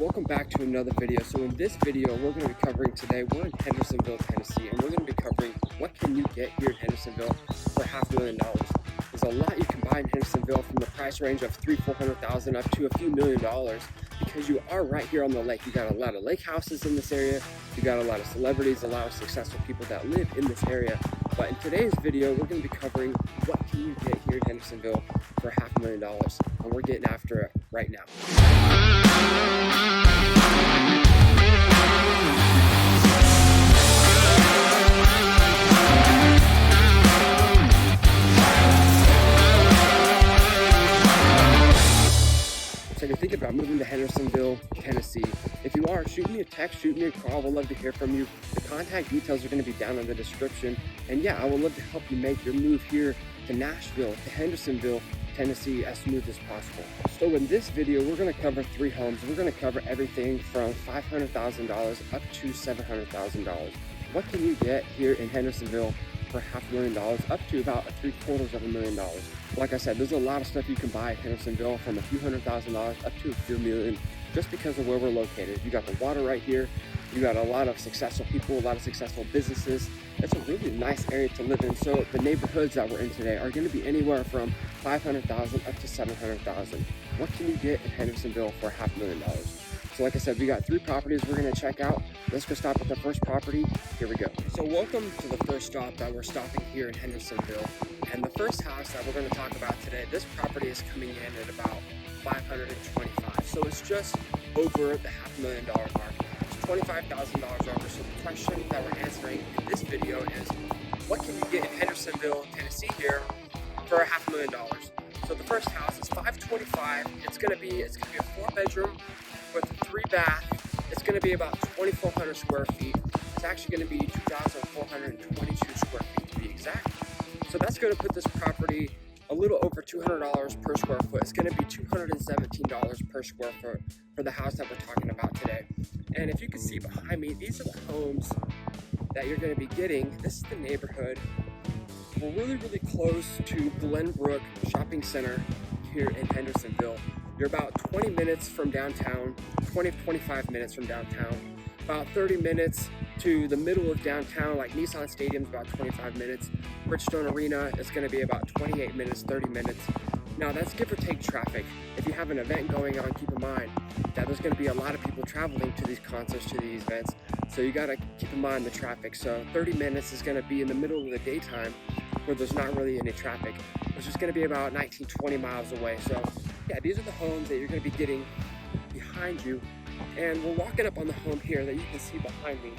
Welcome back to another video. So in this video, we're going to be covering today, we're in Hendersonville, Tennessee, and we're going to be covering what can you get here in Hendersonville for $500,000. There's a lot you can buy in Hendersonville, from the price range of $300,000-$400,000 up to a few $1,000,000, because you are right here on the lake. You got a lot of lake houses in this area. You got a lot of celebrities, a lot of successful people that live in this area. But in today's video, we're going to be covering what can you get here in Hendersonville for $500,000, and we're getting after it right now. So if you're thinking about moving to Hendersonville, Tennessee, if you are, shoot me a text, shoot me a call. We'd love to hear from you. The contact details are going to be down in the description. And yeah, I would love to help you make your move here to Nashville, to Hendersonville, Tennessee as smooth as possible. So in this video, we're going to cover 3 homes. We're going to cover everything from $500,000 up to $700,000. What can you get here in Hendersonville for $500,000 up to about $750,000? Like I said, there's a lot of stuff you can buy at Hendersonville, from a few $100,000 up to a few million, just because of where we're located. You got the water right here. You got a lot of successful people, a lot of successful businesses. It's a really nice area to live in. So the neighborhoods that we're in today are going to be anywhere from $500,000 up to $700,000. What can you get in Hendersonville for $500,000? So like I said, we got 3 properties we're going to check out. Let's go stop at the first property. Here we go. So welcome to the first stop that we're stopping here in Hendersonville. And the first house that we're going to talk about today, this property is coming in at about $525,000. So it's just over the $500,000 mark. It's $25,000 over. So the question that we're answering in this video is, what can you get in Hendersonville, Tennessee here for $500,000? So the first house is $525,000. It's gonna be a 4-bedroom with a 3-bath. It's gonna be about 2,400 square feet. It's actually gonna be 2,422 square feet to be exact. So that's gonna put this property a little over $200 per square foot. It's gonna be $217 per square foot for the house that we're talking about today. And if you can see behind me, these are the homes that you're gonna be getting. This is the neighborhood. We're really close to Glenbrook Shopping Center here in Hendersonville. You're about 20 minutes from downtown, 25 minutes from downtown, about 30 minutes to the middle of downtown, like Nissan Stadium's about 25 minutes. Bridgestone Arena is going to be about 28 minutes, 30 minutes. Now that's give or take traffic. If you have an event going on, keep in mind that there's going to be a lot of people traveling to these concerts, to these events. So you got to keep in mind the traffic. So 30 minutes is going to be in the middle of the daytime where there's not really any traffic, which is going to be about 19, 20 miles away. So yeah, these are the homes that you're going to be getting behind you. And we're walking up on the home here that you can see behind me.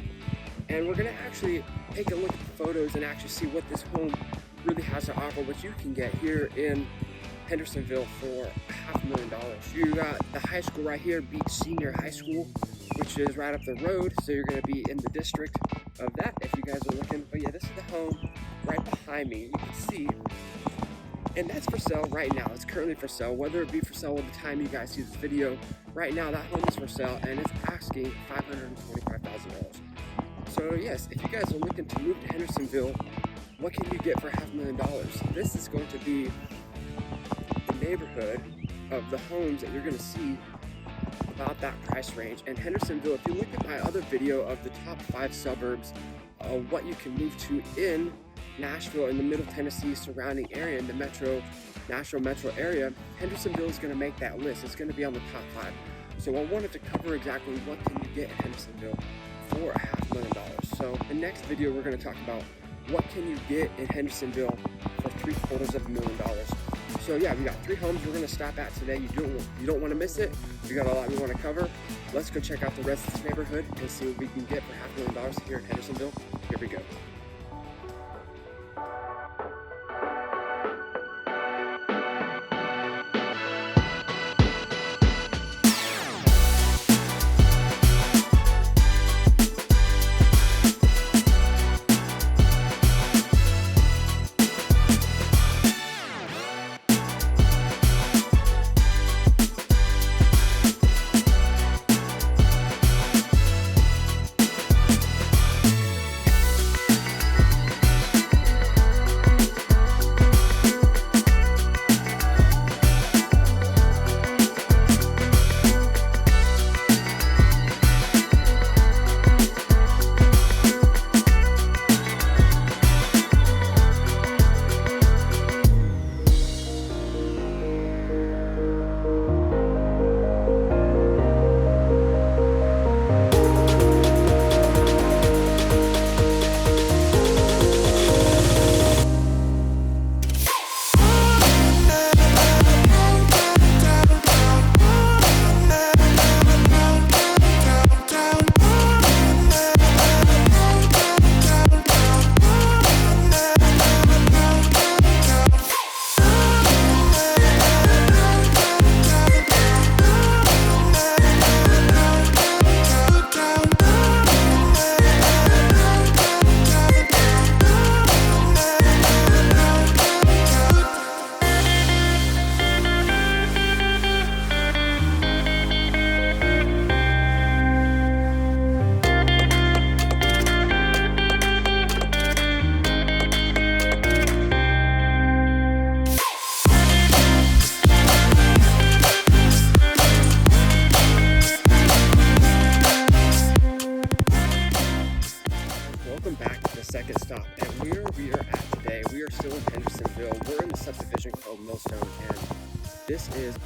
And we're going to actually take a look at the photos and actually see what this home really has to offer, what you can get here in Hendersonville for $500,000. You got the high school right here, Beach Senior High School, which is right up the road. So you're going to be in the district of that if you guys are looking. But yeah, this is the home right behind me. You can see. And that's for sale right now. It's currently for sale. Whether it be for sale at the time you guys see this video, right now that home is for sale and it's asking $525,000. So yes, if you guys are looking to move to Hendersonville, what can you get for $500,000? This is going to be the neighborhood of the homes that you're going to see about that price range. And Hendersonville, if you look at my other video of the top 5 suburbs, what you can move to in Nashville, in the middle Tennessee surrounding area, in the Nashville metro area, Hendersonville is going to make that list. It's going to be on the top 5. So I wanted to cover exactly what can you get in Hendersonville for $500,000. So the next video we're going to talk about what can you get in Hendersonville for $750,000. So yeah, we got 3 homes we're going to stop at today. You don't want to miss it. We got a lot we want to cover. Let's go check out the rest of this neighborhood and see what we can get for $500,000 here in Hendersonville. Here we go.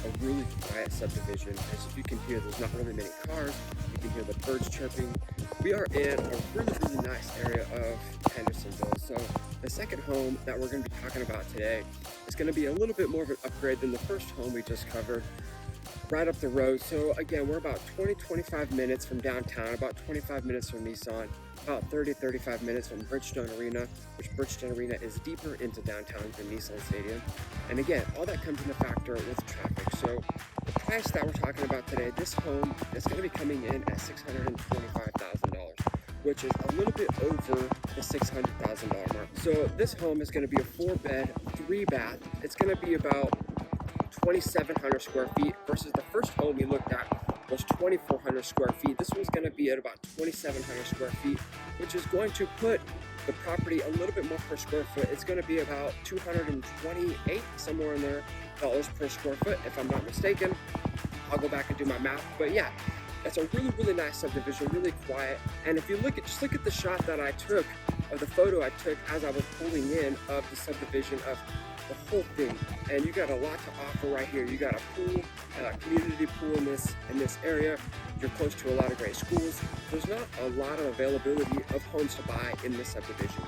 a really quiet subdivision. As you can hear, there's not really many cars. You can hear the birds chirping. We are in a really nice area of Hendersonville. So the second home that we're going to be talking about today is going to be a little bit more of an upgrade than the first home we just covered, right up the road. So again, we're about 20-25 minutes from downtown, about 25 minutes from Nissan, about 30-35 minutes from Bridgestone Arena, which Bridgestone Arena is deeper into downtown than Nissan Stadium. And again, all that comes into factor with traffic. So the price that we're talking about today, this home is going to be coming in at $625,000, which is a little bit over the $600,000 mark. So this home is going to be a 4-bed, 3-bath. It's going to be about 2,700 square feet versus the first home we looked at was 2,400 square feet. This one's going to be at about 2,700 square feet, which is going to put the property a little bit more per square foot. It's going to be about 228, somewhere in there, dollars per square foot, if I'm not mistaken. I'll go back and do my math, but yeah, it's a really nice subdivision, really quiet. And if you just look at the shot that I took, of the photo I took as I was pulling in of the subdivision, of the whole thing, and you got a lot to offer right here. You got a pool, a community pool in this area. You're close to a lot of great schools. There's not a lot of availability of homes to buy in this subdivision.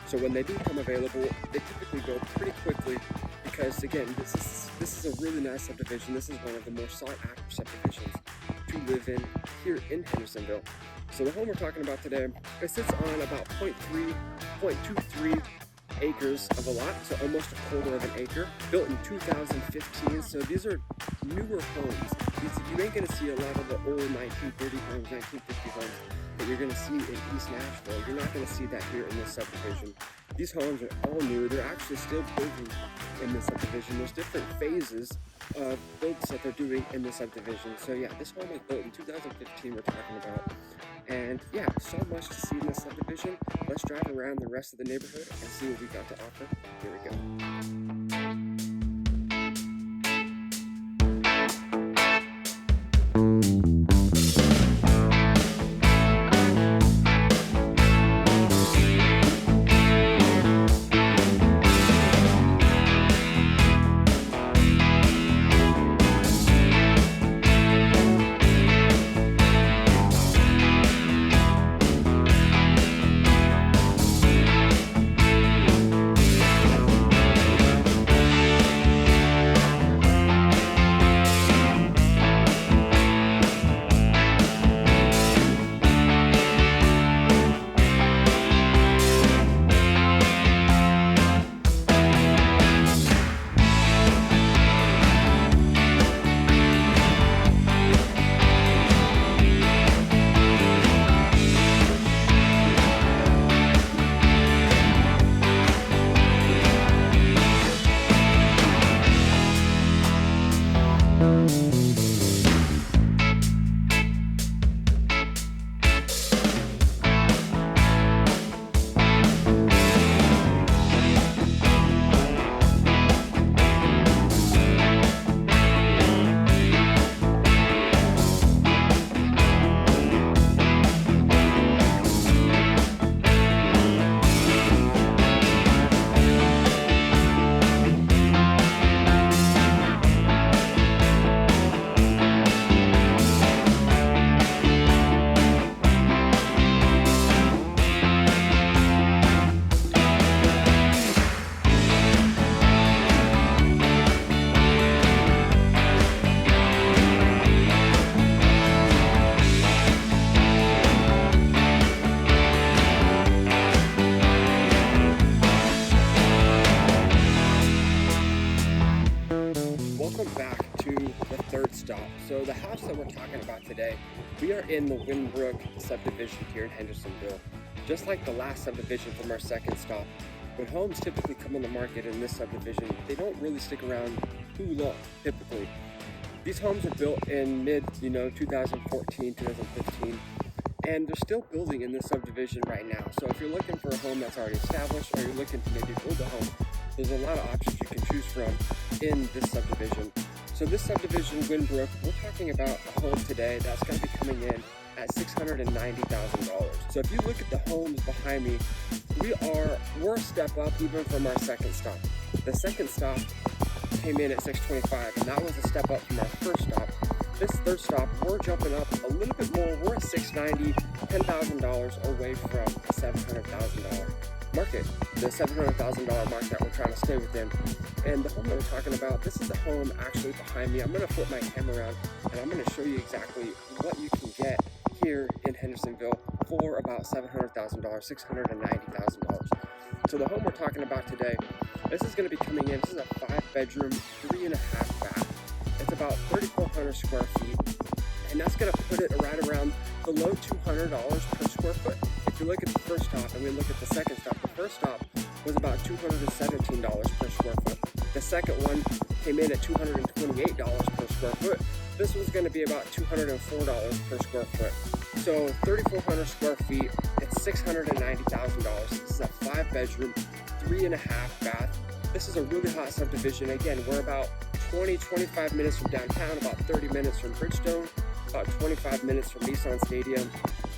So when they do come available, they typically go pretty quickly because again, this is a really nice subdivision. This is one of the more sought after subdivisions to live in here in Hendersonville. So the home we're talking about today, it sits on about 0.23 acres of a lot, so almost a quarter of an acre, built in 2015. So these are newer homes. You ain't gonna see a lot of the old 1930 homes, 1950 homes that you're gonna see in East Nashville. You're not gonna see that here in this subdivision. These homes are all new. They're actually still building in this subdivision. There's different phases of builds that they're doing in this subdivision. So yeah, this home was built in 2015 we're talking about. And yeah, so much to see in this subdivision. Let's drive around the rest of the neighborhood and see what we got to offer. Here we go. So the house that we're talking about today, we are in the Winbrook subdivision here in Hendersonville. Just like the last subdivision from our second stop, when homes typically come on the market in this subdivision, they don't really stick around too long, typically. These homes were built in mid, 2014, 2015, and they're still building in this subdivision right now. So if you're looking for a home that's already established, or you're looking to maybe build a home, there's a lot of options you can choose from in this subdivision. So this subdivision, Winbrook, we're talking about a home today that's going to be coming in at $690,000. So if you look at the homes behind me, we're a step up even from our second stop. The second stop came in at 625, and that was a step up from our first stop. This third stop, we're jumping up a little bit more. We're at 690, $10,000 away from the $700,000 market, the $700,000 mark that we're trying to stay within. And the home that we're talking about, this is the home actually behind me. I'm going to flip my camera around and I'm going to show you exactly what you can get here in Hendersonville for about $700,000, $690,000. So the home we're talking about today, this is going to be coming in. This is a 5-bedroom, 3.5 bath. It's about 3,400 square feet, and that's going to put it right around below $200 per square foot. If you look at the first stop and we look at the second stop, the first stop was about $217 per square foot. The second one came in at $228 per square foot. This was going to be about $204 per square foot. So 3,400 square feet, it's $690,000. This is a 5-bedroom, 3.5 bath. This is a really hot subdivision. Again, we're about 25 minutes from downtown, about 30 minutes from Bridgestone, about 25 minutes from Nissan Stadium.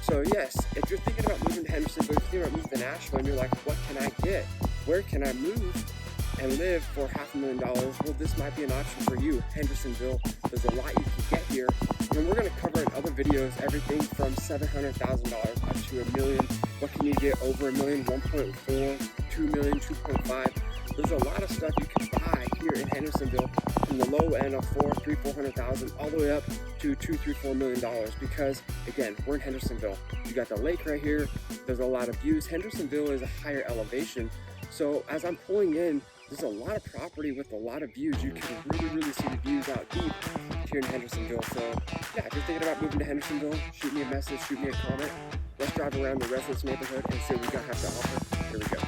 So yes, if you're thinking about moving to Hendersonville, if you're thinking about moving to Nashville, and you're like, what can I get? Where can I move and live for $500,000? Well, this might be an option for you. Hendersonville, there's a lot you can get here. And we're going to cover in other videos everything from $700,000 up to $1 million. What can you get over $1 million? 1.4, $2 million, 2.5. There's a lot of stuff you can buy here in Hendersonville from the low end of $400,000 all the way up to $2, $3, $4 million, because again, we're in Hendersonville. You got the lake right here. There's a lot of views. Hendersonville is a higher elevation. So as I'm pulling in, there's a lot of property with a lot of views. You can really see the views out deep here in Hendersonville. So yeah, if you're thinking about moving to Hendersonville, shoot me a message, shoot me a comment. Let's drive around the rest of this neighborhood and see what we have to offer. Here we go.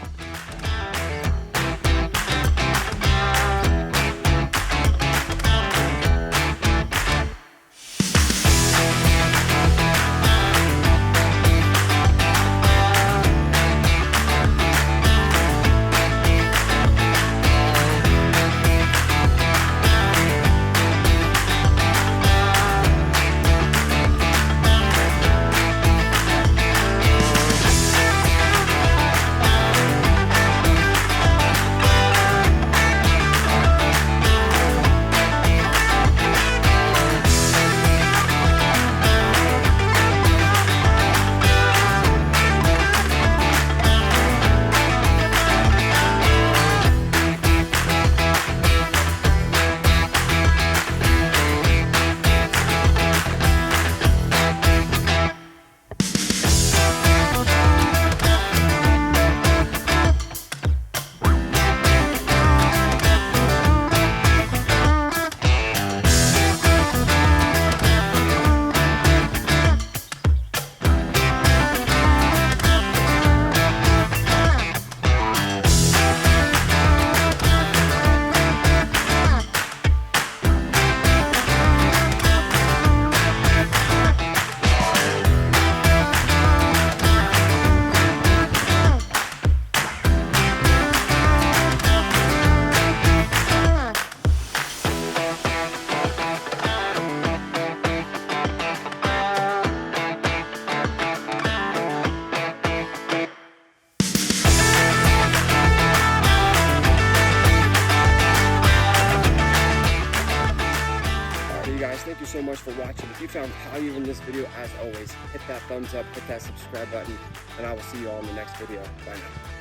Thank you so much for watching. If you found value in this video, as always, hit that thumbs up, hit that subscribe button, and I will see you all in the next video. Bye now.